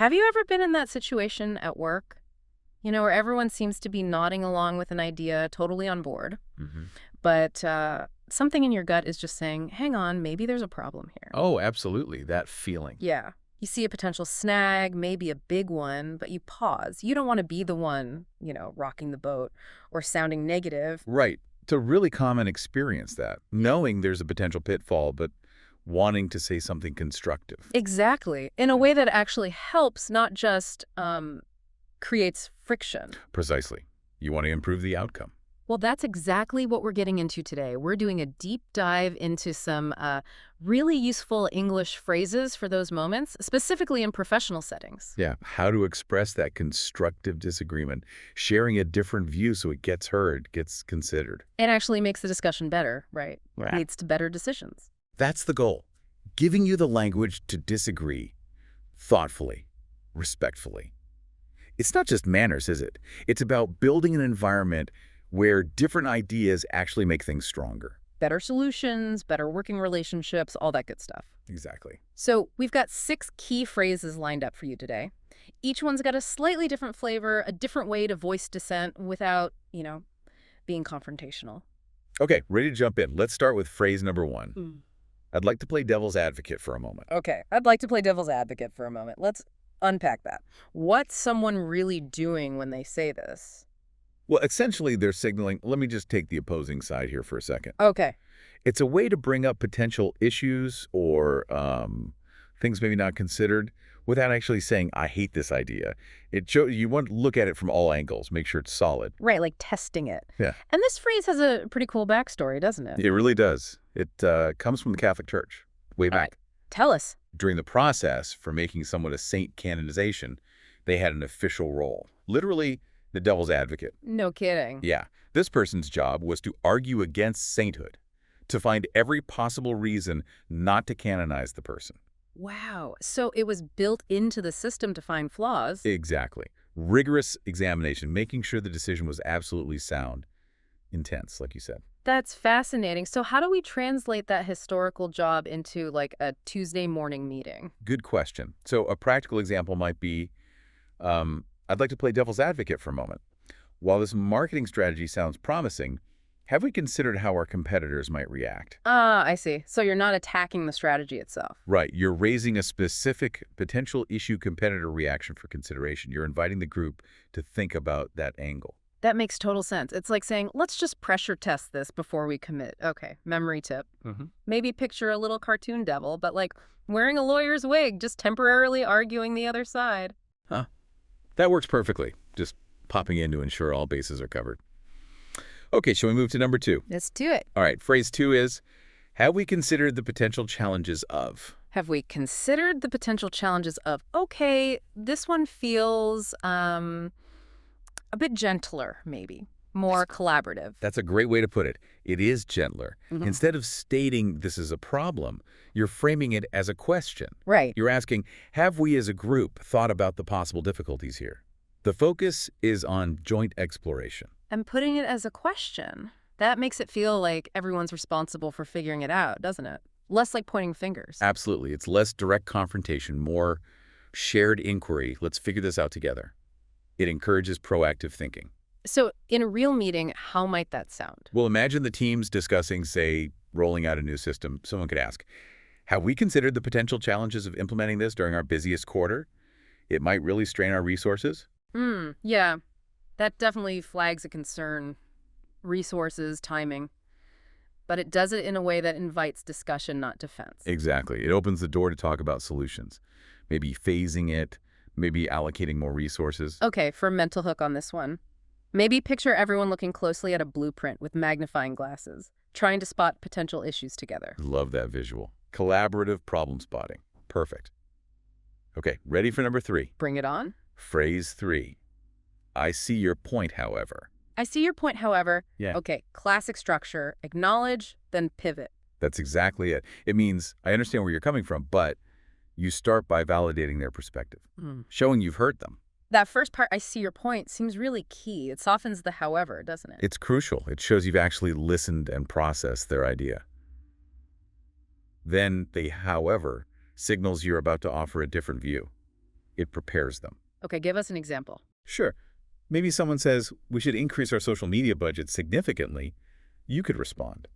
Have you ever been in that situation at work? Where everyone seems to be nodding along with an idea, totally on board, Hmm. but something in your gut is just saying, hang on, maybe there's a problem here. Oh, absolutely. That feeling. Yeah. You see a potential snag, maybe a big one, but you pause. You don't want to be the one, rocking the boat or sounding negative. Right. It's a really common experience that, knowing there's a potential pitfall, but wanting to say something constructive. Exactly. In a way that actually helps, not just creates friction. Precisely. You want to improve the outcome. Well, that's exactly what we're getting into today. We're doing a deep dive into some really useful English phrases for those moments, specifically in professional settings. Yeah. How to express that constructive disagreement, sharing a different view so it gets heard, gets considered. It actually makes the discussion better, right? Right. Leads to better decisions. That's the goal. Giving you the language to disagree thoughtfully, respectfully. It's not just manners, is it? It's about building an environment where different ideas actually make things stronger. Better solutions, better working relationships, all that good stuff. Exactly. So we've got 6 key phrases lined up for you today. Each one's got a slightly different flavor, a different way to voice dissent without, being confrontational. Okay, ready to jump in. Let's start with phrase number 1. I'd like to play devil's advocate for a moment. Okay, I'd like to play devil's advocate for a moment. Let's unpack that. What's someone really doing when they say this? Well, essentially, they're signaling, let me just take the opposing side here for a second. Okay. It's a way to bring up potential issues or things maybe not considered without actually saying, I hate this idea. You want to look at it from all angles, make sure it's solid. Right, like testing it. Yeah. And this phrase has a pretty cool backstory, doesn't it? It really does. It comes from the Catholic Church way All right. back. Tell us. During the process for making someone a saint canonization, they had an official role. Literally, the devil's advocate. No kidding. Yeah. This person's job was to argue against sainthood, to find every possible reason not to canonize the person. Wow. So it was built into the system to find flaws. Exactly. Rigorous examination, making sure the decision was absolutely sound. Intense, like you said. That's fascinating. So how do we translate that historical job into like a Tuesday morning meeting? Good question. So a practical example might be, I'd like to play devil's advocate for a moment. While this marketing strategy sounds promising, have we considered how our competitors might react? Ah, I see. So you're not attacking the strategy itself. Right. You're raising a specific potential issue competitor reaction for consideration. You're inviting the group to think about that angle. That makes total sense. It's like saying, let's just pressure test this before we commit. Okay, memory tip. Maybe picture a little cartoon devil, but like wearing a lawyer's wig, just temporarily arguing the other side. Huh. That works perfectly. Just popping in to ensure all bases are covered. Okay, shall we move to number 2? Let's do it. All right, phrase 2 is, have we considered the potential challenges of? Have we considered the potential challenges of, okay, this one feels a bit gentler, maybe, more collaborative. That's a great way to put it. It is gentler. Instead of stating this is a problem, you're framing it as a question. Right. You're asking, have we as a group thought about the possible difficulties here? The focus is on joint exploration. And putting it as a question, that makes it feel like everyone's responsible for figuring it out, doesn't it? Less like pointing fingers. Absolutely. It's less direct confrontation, more shared inquiry. Let's figure this out together. It encourages proactive thinking. So in a real meeting, how might that sound? Well, imagine the teams discussing, say, rolling out a new system. Someone could ask, have we considered the potential challenges of implementing this during our busiest quarter? It might really strain our resources. Yeah, that definitely flags a concern. Resources, timing. But it does it in a way that invites discussion, not defense. Exactly. It opens the door to talk about solutions. Maybe phasing it, maybe allocating more resources. Okay, for a mental hook on this one. Maybe picture everyone looking closely at a blueprint with magnifying glasses, trying to spot potential issues together. Love that visual. Collaborative problem spotting. Perfect. Okay, ready for number 3? Bring it on. Phrase 3. I see your point, however. I see your point, however. Yeah. Okay, classic structure. Acknowledge, then pivot. That's exactly it. It means, I understand where you're coming from, but you start by validating their perspective, showing you've heard them. That first part, I see your point, seems really key. It softens the however, doesn't it? It's crucial. It shows you've actually listened and processed their idea. Then the however signals you're about to offer a different view. it prepares them. Okay, give us an example. Sure. Maybe someone says, we should increase our social media budget significantly. You could respond,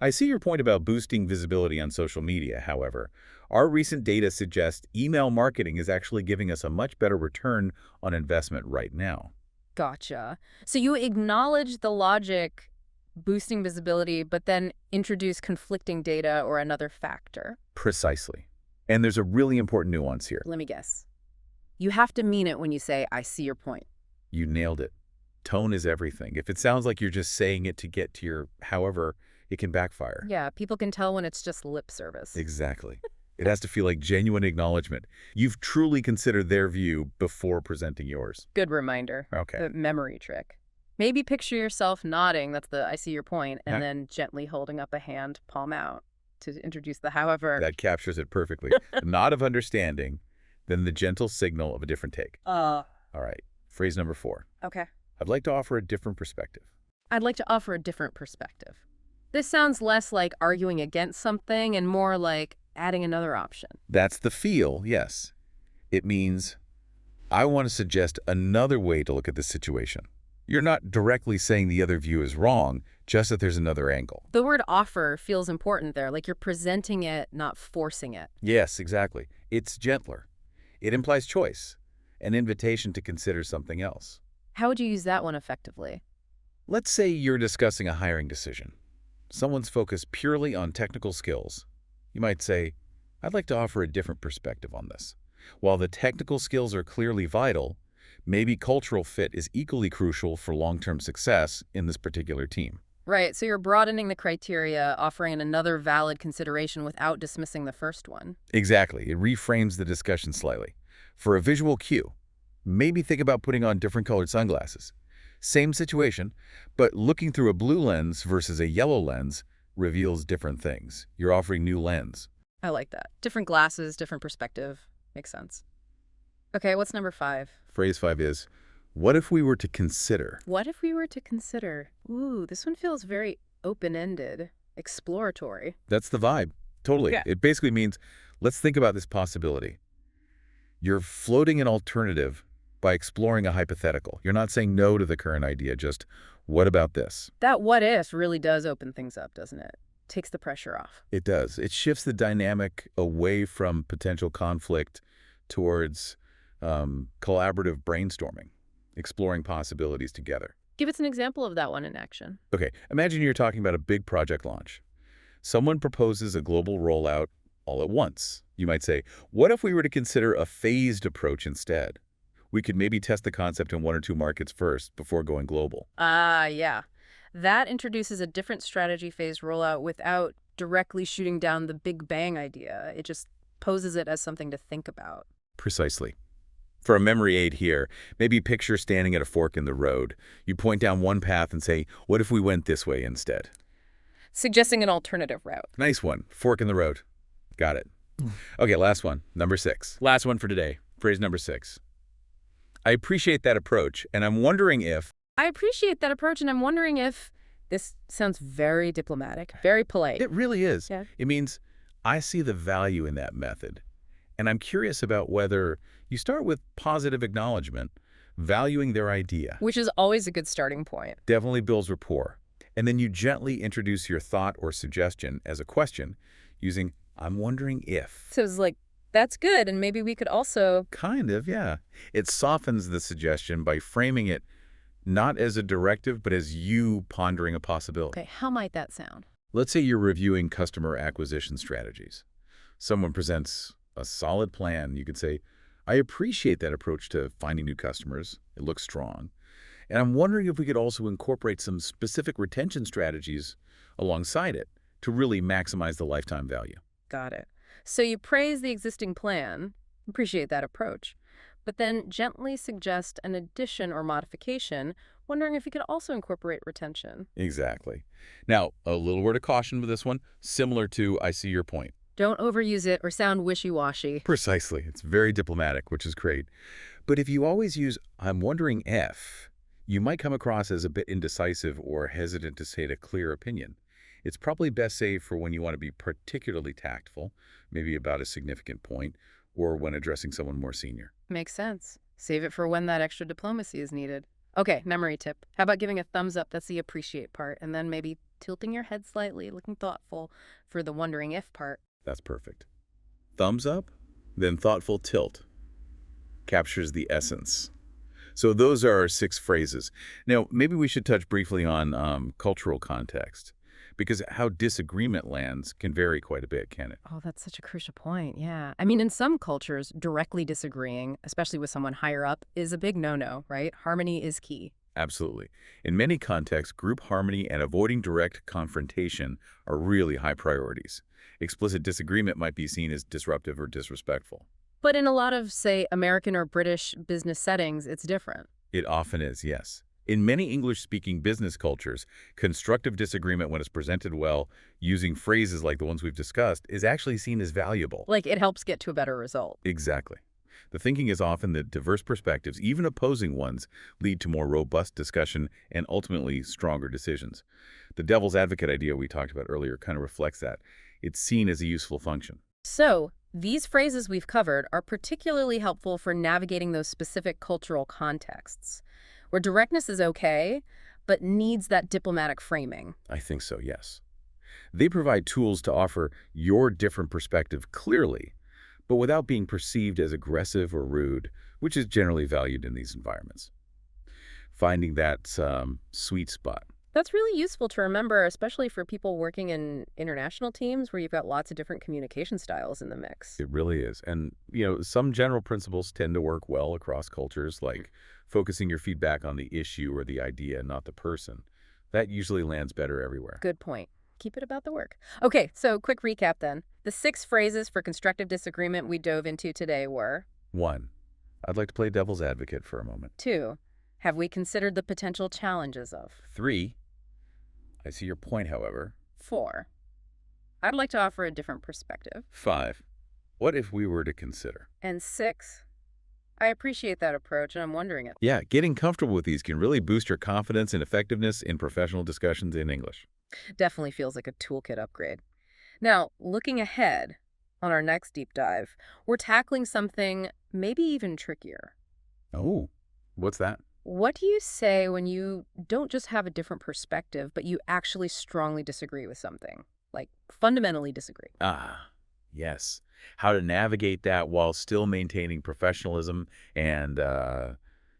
I see your point about boosting visibility on social media. However, our recent data suggests email marketing is actually giving us a much better return on investment right now. Gotcha. So you acknowledge the logic boosting visibility, but then introduce conflicting data or another factor. Precisely. And there's a really important nuance here. Let me guess. You have to mean it when you say, I see your point. You nailed it. Tone is everything. If it sounds like you're just saying it to get to your however, it can backfire. Yeah, people can tell when it's just lip service. Exactly. It has to feel like genuine acknowledgement. You've truly considered their view before presenting yours. Good reminder. Okay. The memory trick. Maybe picture yourself nodding, that's the I see your point, and then gently holding up a hand, palm out, to introduce the however. That captures it perfectly. The nod of understanding, then the gentle signal of a different take. All right. Phrase number 4. Okay. I'd like to offer a different perspective. I'd like to offer a different perspective. This sounds less like arguing against something and more like adding another option. That's the feel, yes. It means, I want to suggest another way to look at this situation. You're not directly saying the other view is wrong, just that there's another angle. The word offer feels important there, like you're presenting it, not forcing it. Yes, exactly. It's gentler. It implies choice, an invitation to consider something else. How would you use that one effectively? Let's say you're discussing a hiring decision. Someone's focused purely on technical skills. You might say, I'd like to offer a different perspective on this. While the technical skills are clearly vital, maybe cultural fit is equally crucial for long-term success in this particular team. Right, so you're broadening the criteria, offering another valid consideration without dismissing the first one. Exactly. It reframes the discussion slightly. For a visual cue, maybe think about putting on different colored sunglasses. Same situation, but looking through a blue lens versus a yellow lens reveals different things. You're offering new lens. I like that. Different glasses, different perspective. Makes sense. Okay, what's number 5? Phrase 5 is, what if we were to consider? What if we were to consider? Ooh, this one feels very open-ended, exploratory. That's the vibe. Totally. Yeah. It basically means, let's think about this possibility. You're floating an alternative by exploring a hypothetical. You're not saying no to the current idea, just what about this? That what if really does open things up, doesn't it? Takes the pressure off. It does. It shifts the dynamic away from potential conflict towards collaborative brainstorming, exploring possibilities together. Give us an example of that one in action. Okay, imagine you're talking about a big project launch. Someone proposes a global rollout all at once. You might say, what if we were to consider a phased approach instead? We could maybe test the concept in 1 or 2 markets first before going global. Yeah. That introduces a different strategy phase rollout without directly shooting down the big bang idea. It just poses it as something to think about. Precisely. For a memory aid here, maybe picture standing at a fork in the road. You point down one path and say, what if we went this way instead? Suggesting an alternative route. Nice one. Fork in the road. Got it. Okay, last one. Number 6. Last one for today. Phrase number 6. I appreciate that approach, and I'm wondering if... This sounds very diplomatic, very polite. It really is. Yeah. It means I see the value in that method, and I'm curious about whether you start with positive acknowledgement, valuing their idea. Which is always a good starting point. Definitely builds rapport. And then you gently introduce your thought or suggestion as a question using, I'm wondering if. So it's like, that's good, and maybe we could also... Kind of, yeah. It softens the suggestion by framing it not as a directive, but as you pondering a possibility. Okay, how might that sound? Let's say you're reviewing customer acquisition strategies. Someone presents a solid plan. You could say, I appreciate that approach to finding new customers. It looks strong. And I'm wondering if we could also incorporate some specific retention strategies alongside it to really maximize the lifetime value. Got it. So you praise the existing plan, appreciate that approach, but then gently suggest an addition or modification, wondering if you could also incorporate retention. Exactly. Now, a little word of caution with this one, similar to I see your point. Don't overuse it or sound wishy-washy. Precisely. It's very diplomatic, which is great. But if you always use I'm wondering if, you might come across as a bit indecisive or hesitant to state a clear opinion. It's probably best saved for when you want to be particularly tactful, maybe about a significant point, or when addressing someone more senior. Makes sense. Save it for when that extra diplomacy is needed. Okay, memory tip. How about giving a thumbs up? That's the appreciate part. And then maybe tilting your head slightly, looking thoughtful for the wondering if part. That's perfect. Thumbs up, then thoughtful tilt. Captures the essence. So those are our 6 phrases. Now, maybe we should touch briefly on cultural context, because how disagreement lands can vary quite a bit, can it? Oh, that's such a crucial point. Yeah. I mean, in some cultures, directly disagreeing, especially with someone higher up, is a big no-no, right? Harmony is key. Absolutely. In many contexts, group harmony and avoiding direct confrontation are really high priorities. Explicit disagreement might be seen as disruptive or disrespectful. But in a lot of, say, American or British business settings, it's different. It often is, yes. In many English-speaking business cultures, constructive disagreement, when it's presented well, using phrases like the ones we've discussed, is actually seen as valuable. Like, it helps get to a better result. Exactly. The thinking is often that diverse perspectives, even opposing ones, lead to more robust discussion and ultimately stronger decisions. The devil's advocate idea we talked about earlier kind of reflects that. It's seen as a useful function. So, these phrases we've covered are particularly helpful for navigating those specific cultural contexts, where directness is okay, but needs that diplomatic framing. I think so, yes. They provide tools to offer your different perspective clearly, but without being perceived as aggressive or rude, which is generally valued in these environments. Finding that sweet spot. That's really useful to remember, especially for people working in international teams where you've got lots of different communication styles in the mix. It really is. And, some general principles tend to work well across cultures, like focusing your feedback on the issue or the idea, not the person. That usually lands better everywhere. Good point. Keep it about the work. Okay, so quick recap then. The 6 phrases for constructive disagreement we dove into today were: 1. I'd like to play devil's advocate for a moment. 2. Have we considered the potential challenges of? 3. I see your point, however. 4. I'd like to offer a different perspective. 5. What if we were to consider? And 6. I appreciate that approach, and I'm wondering it. Yeah, getting comfortable with these can really boost your confidence and effectiveness in professional discussions in English. Definitely feels like a toolkit upgrade. Now, looking ahead on our next deep dive, we're tackling something maybe even trickier. Oh, what's that? What do you say when you don't just have a different perspective, but you actually strongly disagree with something? Like, fundamentally disagree. Ah, yes. How to navigate that while still maintaining professionalism and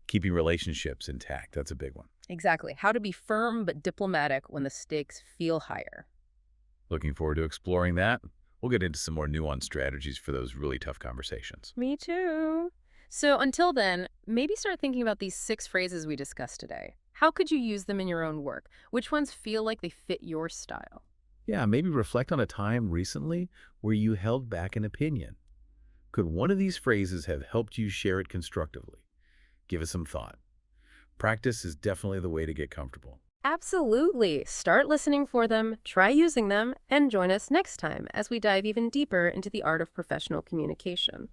keeping relationships intact. That's a big one. Exactly. How to be firm but diplomatic when the stakes feel higher. Looking forward to exploring that. We'll get into some more nuanced strategies for those really tough conversations. Me too. So until then, maybe start thinking about these 6 phrases we discussed today. How could you use them in your own work? Which ones feel like they fit your style? Yeah, maybe reflect on a time recently where you held back an opinion. Could one of these phrases have helped you share it constructively? Give it some thought. Practice is definitely the way to get comfortable. Absolutely. Start listening for them, try using them, and join us next time as we dive even deeper into the art of professional communication.